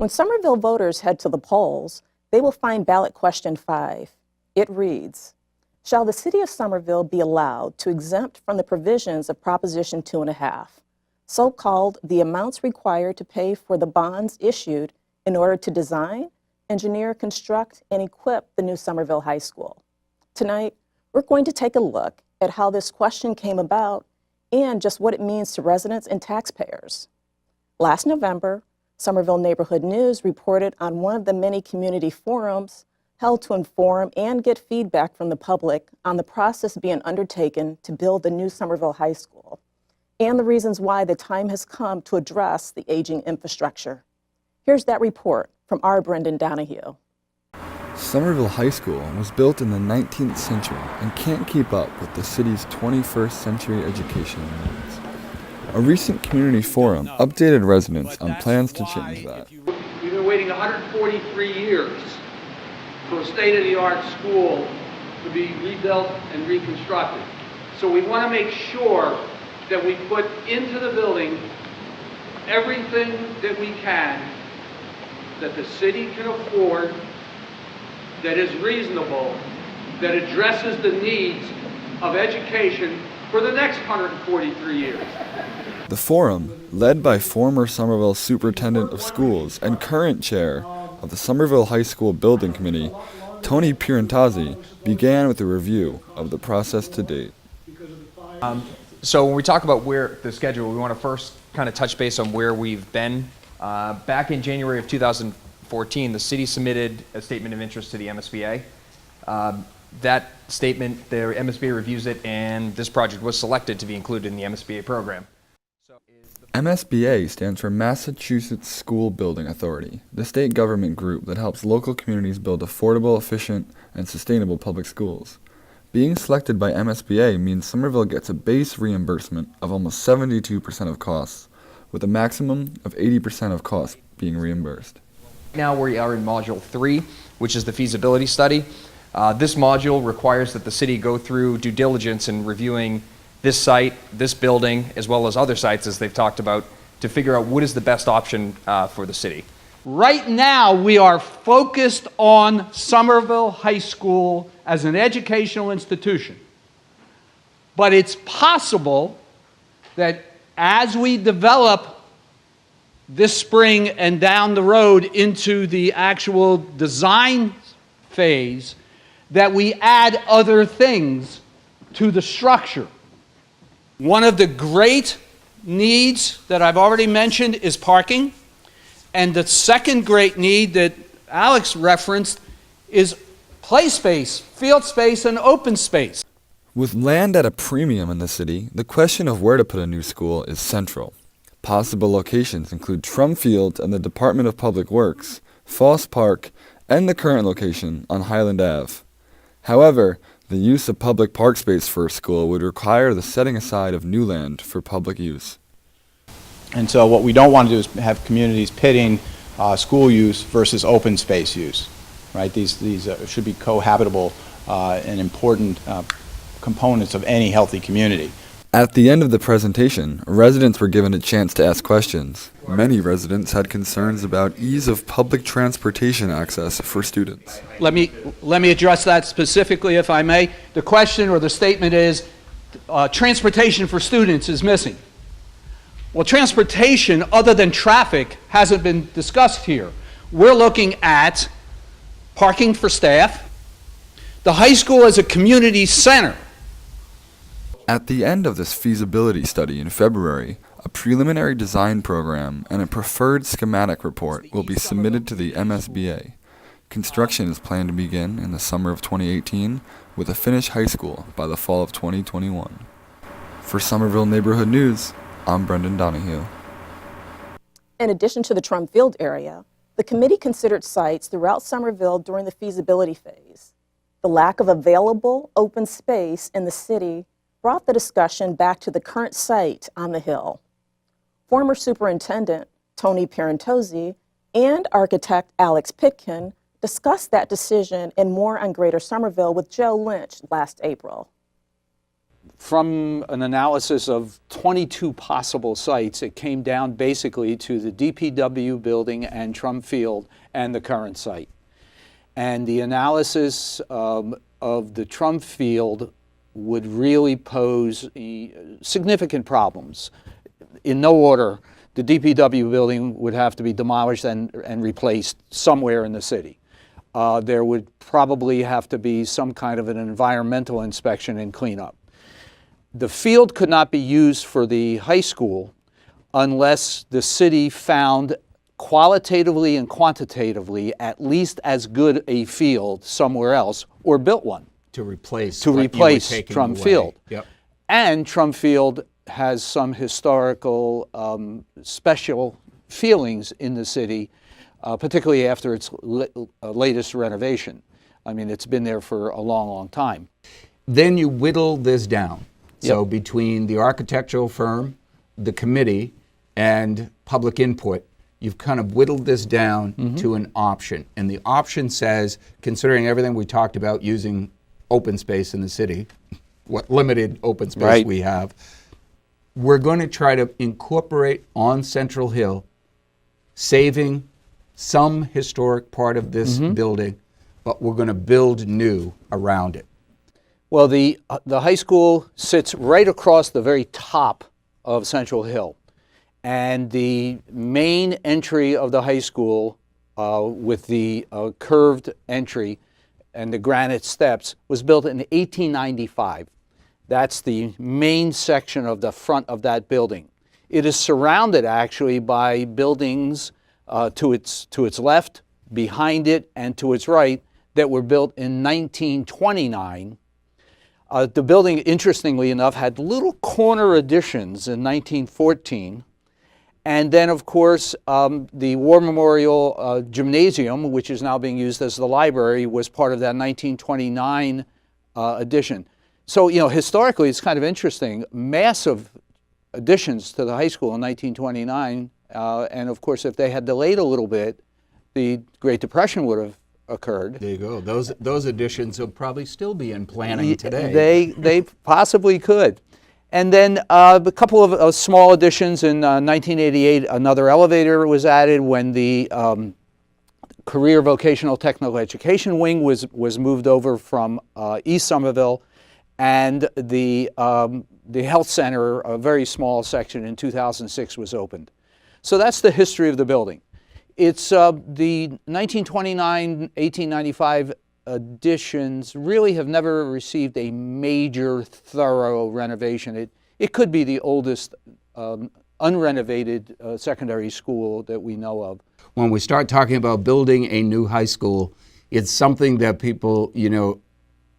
When Somerville voters head to the polls, they will find ballot question 5. It reads, shall the city of Somerville be allowed to exempt from the provisions of Proposition 2.5, so-called the amounts required to pay for the bonds issued in order to design, engineer, construct, and equip the new Somerville High School? Tonight, we're going to take a look at how this question came about and just what it means to residents and taxpayers. Last November, Somerville Neighborhood News reported on one of the many community forums held to inform and get feedback from the public on the process being undertaken to build the new Somerville High School and the reasons why the time has come to address the aging infrastructure. Here's that report from our Brendan Donahue. Somerville High School was built in the 19th century and can't keep up with the city's 21st century education needs. A recent community forum updated residents on plans to change that. We've been waiting 143 years for a state-of-the-art school to be rebuilt and reconstructed. So we want to make sure that we put into the building everything that we can, that the city can afford, that is reasonable, that addresses the needs of education for the next 143 years. The forum, led by former Somerville Superintendent of Schools and current chair of the Somerville High School Building Committee, Tony Pirantazzi, began with a review of the process to date. So when we talk about where the schedule, we want to first kind of touch base on where we've been. Back in January of 2014, the city submitted a statement of interest to the MSBA. That statement, the MSBA reviews it, and this project was selected to be included in the MSBA program. MSBA stands for Massachusetts School Building Authority, the state government group that helps local communities build affordable, efficient, and sustainable public schools. Being selected by MSBA means Somerville gets a base reimbursement of almost 72% of costs, with a maximum of 80% of costs being reimbursed. Now we are in Module 3, which is the feasibility study. This module requires that the city go through due diligence in reviewing this site, this building, as well as other sites as they've talked about, to figure out what is the best option for the city. Right now, we are focused on Somerville High School as an educational institution. But it's possible that as we develop this spring and down the road into the actual design phase, that we add other things to the structure. One of the great needs that I've already mentioned is parking. And the second great need that Alex referenced is play space, field space, and open space. With land at a premium in the city, the question of where to put a new school is central. Possible locations include Trum Field and the Department of Public Works, Foss Park, and the current location on Highland Ave. However, the use of public park space for a school would require the setting aside of new land for public use. And so what we don't want to do is have communities pitting school use versus open space use, right? These should be cohabitable and important components of any healthy community. At the end of the presentation, residents were given a chance to ask questions. Many residents had concerns about ease of public transportation access for students. Let me address that specifically, if I may. The question or the statement is, transportation for students is missing. Well, transportation other than traffic hasn't been discussed here. We're looking at parking for staff. The high school is a community center. At the end of this feasibility study in February, a preliminary design program and a preferred schematic report will be submitted to the MSBA. Construction is planned to begin in the summer of 2018 with a finished high school by the fall of 2021. For Somerville Neighborhood News, I'm Brendan Donahue. In addition to the Trum Field area, the committee considered sites throughout Somerville during the feasibility phase. The lack of available open space in the city brought the discussion back to the current site on the hill. Former Superintendent Tony Pirantazzi and architect Alex Pitkin discussed that decision and more on Greater Somerville with Joe Lynch last April. from an analysis of 22 possible sites, it came down basically to the DPW building and Trump Field and the current site. And the analysis of the Trump Field would really pose significant problems. In no order, the DPW building would have to be demolished and replaced somewhere in the city. There would probably have to be some kind of an environmental inspection and cleanup. The field could not be used for the high school unless the city found qualitatively and quantitatively at least as good a field somewhere else or built one. To replace Trump Field. Yep. And Trump Field has some historical special feelings in the city, particularly after its latest renovation. I mean, it's been there for a long, long time. Then you whittle this down. So Yep. between the architectural firm, the committee, and public input, you've kind of whittled this down to an option. And the option says, considering everything we talked about using open space in the city, what limited open space Right. we have, we're going to try to incorporate on Central Hill, saving some historic part of this building, but we're going to build new around it. Well, the high school sits right across the very top of Central Hill. And the main entry of the high school with the curved entry and the granite steps was built in 1895. That's the main section of the front of that building. It is surrounded actually by buildings to its left, behind it, and to its right that were built in 1929. The building, interestingly enough, had little corner additions in 1914. And then, of course, the War Memorial Gymnasium, which is now being used as the library, was part of that 1929 addition. So, you know, historically, it's kind of interesting. Massive additions to the high school in 1929. And, of course, if they had delayed a little bit, the Great Depression would have occurred. There you go. Those additions will probably still be in planning today. They possibly could. And then a couple of small additions in 1988. Another elevator was added when the Career Vocational Technical Education Wing was moved over from East Somerville, and the health center, a very small section in 2006, was opened. So that's the history of the building. It's the 1929, 1895 additions really have never received a major, thorough renovation. It could be the oldest unrenovated secondary school that we know of. When we start talking about building a new high school, it's something that people, you know,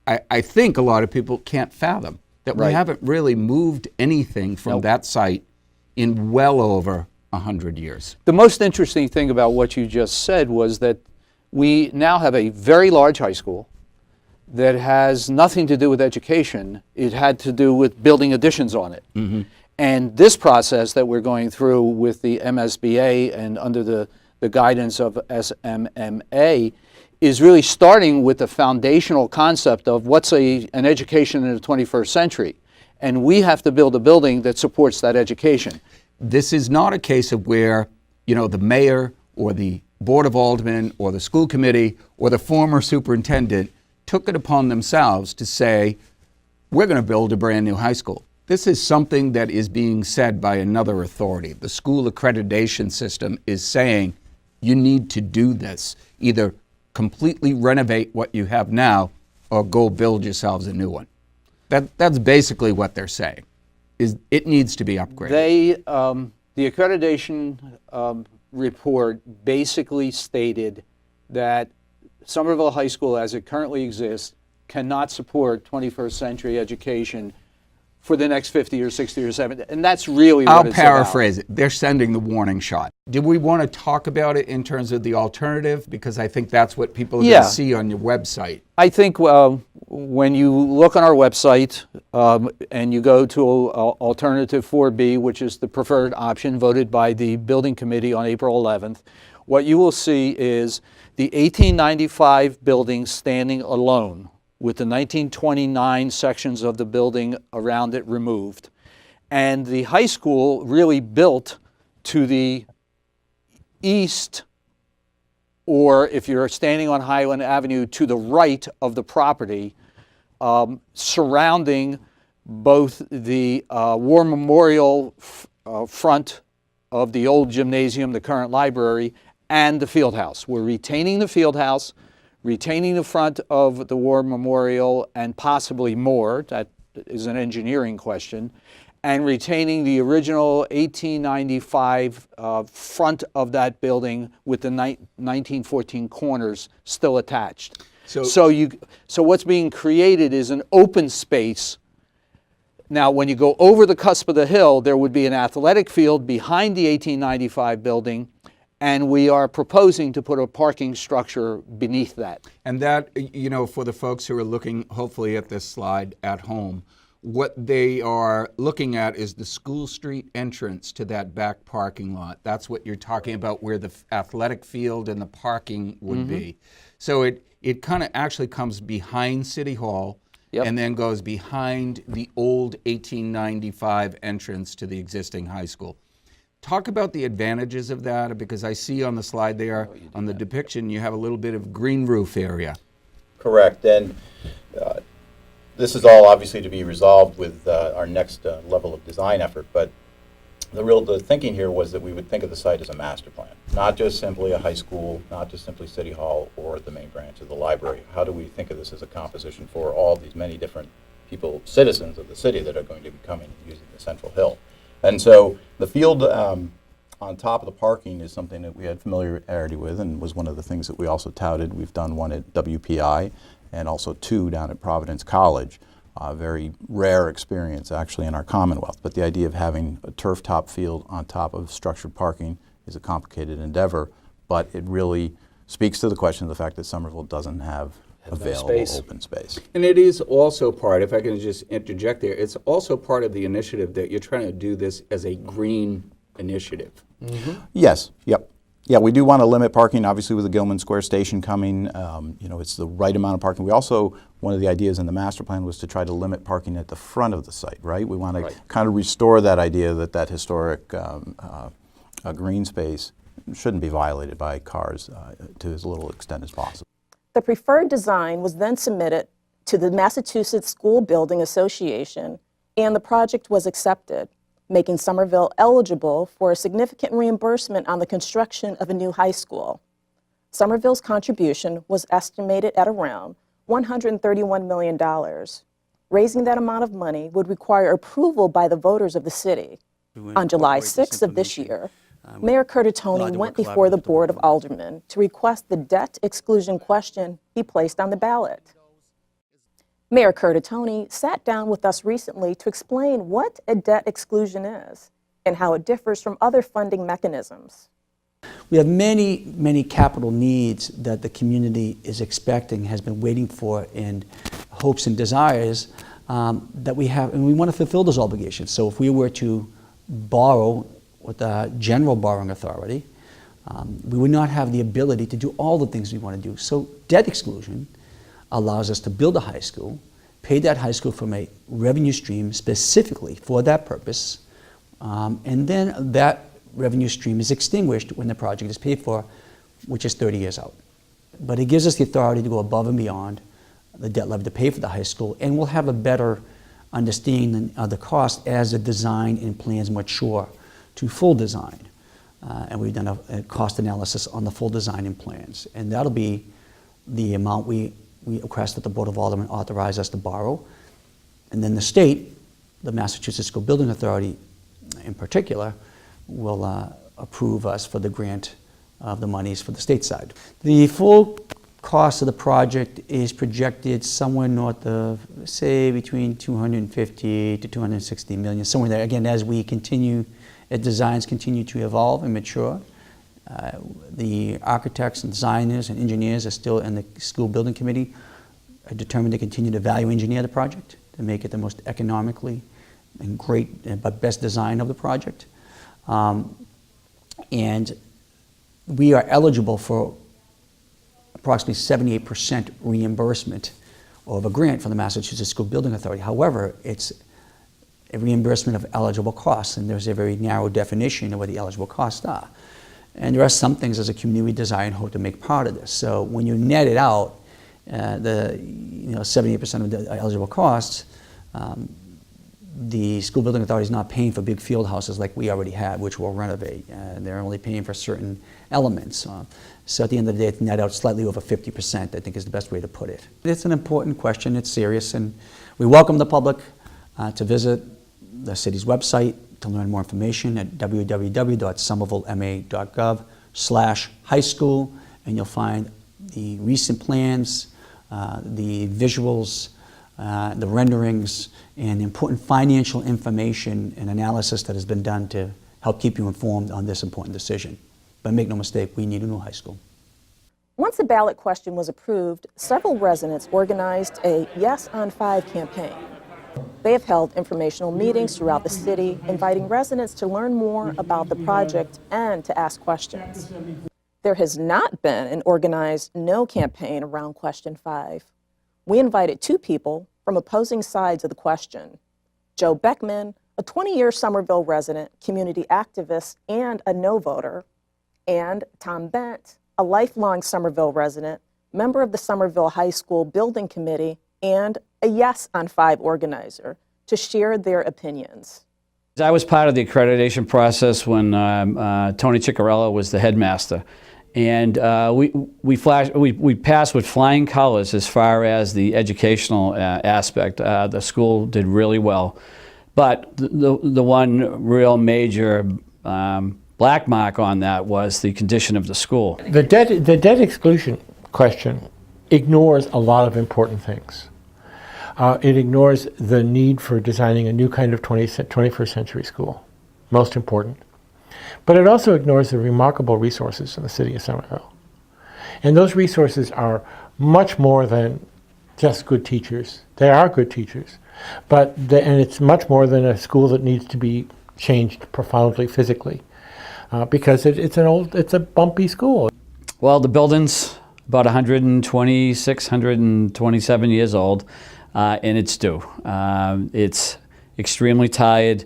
I think a lot of people can't fathom, that we Right. haven't really moved anything from Nope. that site in well over 100 years. The most interesting thing about what you just said was that we now have a very large high school that has nothing to do with education. It had to do with building additions on it. And this process that we're going through with the MSBA and under the guidance of SMMA is really starting with the foundational concept of what's an education in the 21st century. And we have to build a building that supports that education. This is not a case of where, you know, the mayor or the Board of Aldermen or the school committee or the former superintendent took it upon themselves to say, we're going to build a brand new high school. This is something that is being said by another authority. The school accreditation system is saying, you need to do this. Either completely renovate what you have now or go build yourselves a new one. That's basically what they're saying, is it needs to be upgraded. The accreditation report basically stated that Somerville High School, as it currently exists, cannot support 21st century education for the next 50 or 60 or 70. And that's really what I'll it's paraphrase it. They're sending the warning shot. Do we want to talk about it in terms of the alternative? Because I think that's what people are going Yeah. to see on your website. I think when you look on our website and you go to Alternative 4B, which is the preferred option voted by the building committee on April 11th, what you will see is the 1895 building standing alone with the 1929 sections of the building around it removed. And the high school really built to the east, or if you're standing on Highland Avenue, to the right of the property, surrounding both the War Memorial front of the old gymnasium, the current library, and the field house. We're retaining the field house, retaining the front of the War Memorial, and possibly more, that is an engineering question, and retaining the original 1895 front of that building with the 1914 corners still attached. So what's being created is an open space. Now, when you go over the cusp of the hill, there would be an athletic field behind the 1895 building, and we are proposing to put a parking structure beneath that. And that, you know, for the folks who are looking hopefully at this slide at home, what they are looking at is the School Street entrance to that back parking lot. That's what you're talking about, where the athletic field and the parking would be. So it kind of actually comes behind City Hall, and then goes behind the old 1895 entrance to the existing high school. Talk about the advantages of that, because I see on the slide there, on the depiction, you have a little bit of green roof area. Correct, and this is all obviously to be resolved with our next level of design effort, but the thinking here was that we would think of the site as a master plan, not just simply a high school, not just simply City Hall or the main branch of the library. How do we think of this as a composition for all these many different people, citizens of the city that are going to be coming using the Central Hill? And so the field on top of the parking is something that we had familiarity with, and was one of the things that we also touted. We've done one at WPI and also two down at Providence College. A very rare experience actually in our Commonwealth, but the idea of having a turf top field on top of structured parking is a complicated endeavor, but it really speaks to the question of the fact that Somerville doesn't have available open space. And it is also part, if I can just interject there, it's also part of the initiative that you're trying to do this as a green initiative. Yes, yep. Yeah, we do want to limit parking, obviously with the Gilman Square station coming, you know, it's the right amount of parking. We also, one of the ideas in the master plan was to try to limit parking at the front of the site, right? We want to kind of restore that idea that that historic green space shouldn't be violated by cars to as little extent as possible. The preferred design was then submitted to the Massachusetts School Building Association, and the project was accepted, making Somerville eligible for a significant reimbursement on the construction of a new high school. Somerville's contribution was estimated at around $131 million. Raising that amount of money would require approval by the voters of the city. On July 6th of this year, Mayor Curtatone went before the Board of Aldermen to request the debt exclusion question be placed on the ballot. Mayor Curtatone sat down with us recently to explain what a debt exclusion is and how it differs from other funding mechanisms. We have many, many capital needs that the community is expecting, has been waiting for, and hopes and desires that we have, and we want to fulfill those obligations. So if we were to borrow with the general borrowing authority, we would not have the ability to do all the things we want to do. So debt exclusion allows us to build a high school, pay that high school from a revenue stream specifically for that purpose, and then that revenue stream is extinguished when the project is paid for, which is 30 years out. But it gives us the authority to go above and beyond the debt levy to pay for the high school, and we'll have a better understanding of the cost as the design and plans mature to full design. And we've done a cost analysis on the full design and plans, and that'll be the amount we request that the Board of Aldermen authorize us to borrow. And then the state, the Massachusetts School Building Authority in particular, will approve us for the grant of the monies for the state side. The full cost of the project is projected somewhere north of, say, between 250 to 260 million, somewhere there. Again, as we continue, as designs continue to evolve and mature, the architects and designers and engineers are still in the school building committee are determined to continue to value engineer the project to make it the most economically and great but best design of the project. And we are eligible for approximately 78% reimbursement or of a grant from the Massachusetts School Building Authority. However, it's a reimbursement of eligible costs, and there's a very narrow definition of what the eligible costs are. And there are some things as a community we desire and hope to make part of this. So when you net it out, the 78% of the eligible costs, the School Building Authority is not paying for big field houses like we already have, which we'll renovate. They're only paying for certain elements. So at the end of the day, it's net out slightly over 50%, I think is the best way to put it. It's an important question, it's serious, and we welcome the public to visit the city's website to learn more information at www.somervillema.gov/high school, and you'll find the recent plans, the visuals, the renderings, and important financial information and analysis that has been done to help keep you informed on this important decision. But make no mistake, we need a new high school. Once the ballot question was approved, several residents organized a Yes on 5 campaign. They have held informational meetings throughout the city, inviting residents to learn more about the project and to ask questions. There has not been an organized no campaign around question 5. We invited 2 people from opposing sides of the question. Joe Beckman, a 20-year Somerville resident, community activist, and a no voter, and Tom Bent, a lifelong Somerville resident, member of the Somerville High School Building Committee, and a Yes on 5 organizer, to share their opinions. I was part of the accreditation process when Tony Ciccarello was the headmaster. And we passed with flying colors as far as the educational aspect. The school did really well. But the one real major black mark on that was the condition of the school. The debt exclusion question ignores a lot of important things. It ignores the need for designing a new kind of 21st century school, most important. But it also ignores the remarkable resources in the city of Somerville. And those resources are much more than just good teachers. They are good teachers, and it's much more than a school that needs to be changed profoundly physically, because it's a bumpy school. Well, the building's about 126, 127 years old, and it's due. It's extremely tired.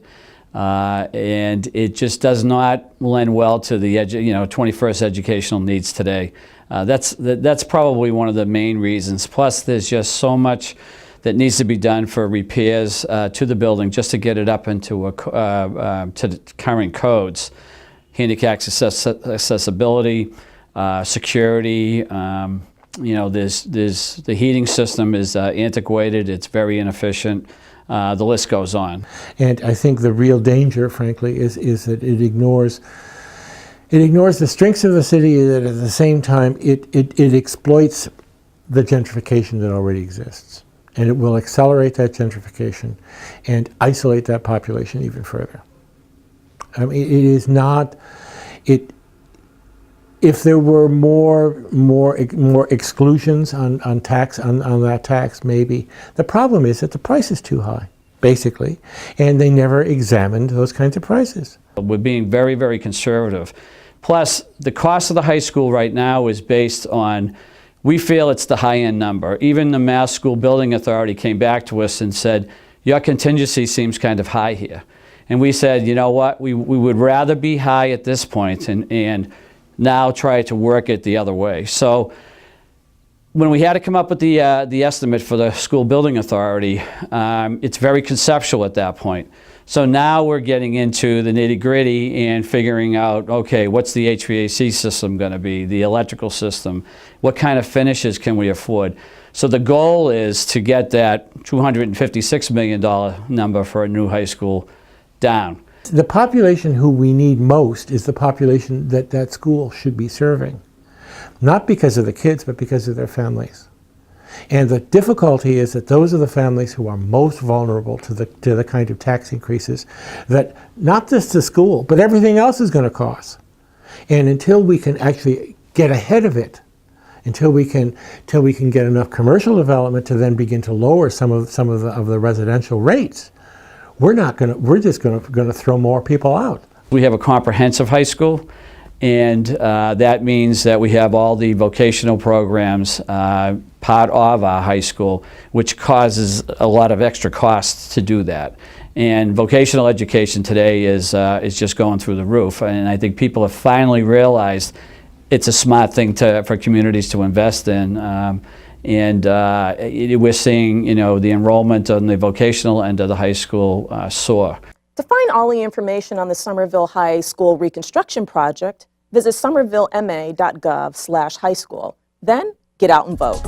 And it just does not lend well to the 21st educational needs today. That's probably one of the main reasons. Plus, there's just so much that needs to be done for repairs to the building just to get it up into to the current codes. Handicap accessibility, security. There's the heating system is antiquated. It's very inefficient. The list goes on. And I think the real danger, frankly, is that it ignores the strengths of the city, that at the same time it exploits the gentrification that already exists. And it will accelerate that gentrification and isolate that population even further. I mean, it is not, if there were more exclusions on that tax, maybe. The problem is that the price is too high, basically, and they never examined those kinds of prices. We're being very, very conservative. Plus, the cost of the high school right now is based on, we feel it's the high-end number. Even the Mass School Building Authority came back to us and said, your contingency seems kind of high here. And we said, you know what, we would rather be high at this point and now try to work it the other way. So when we had to come up with the estimate for the School Building Authority, it's very conceptual at that point. So now we're getting into the nitty-gritty and figuring out, okay, what's the HVAC system going to be, the electrical system, what kind of finishes can we afford? So the goal is to get that $256 million number for a new high school down. The population who we need most is the population that school should be serving. Not because of the kids, but because of their families. And the difficulty is that those are the families who are most vulnerable to the kind of tax increases that not just the school, but everything else is going to cost. And until we can actually get ahead of it, until we can get enough commercial development to then begin to lower some of the residential rates, we're just going to throw more people out. We have a comprehensive high school, And that means that we have all the vocational programs part of our high school, which causes a lot of extra costs to do that. And vocational education today is just going through the roof. And I think people have finally realized it's a smart thing for communities to invest in. We're seeing, the enrollment on the vocational end of the high school soar. To find all the information on the Somerville High School reconstruction project, visit somervillema.gov/high school. Then get out and vote.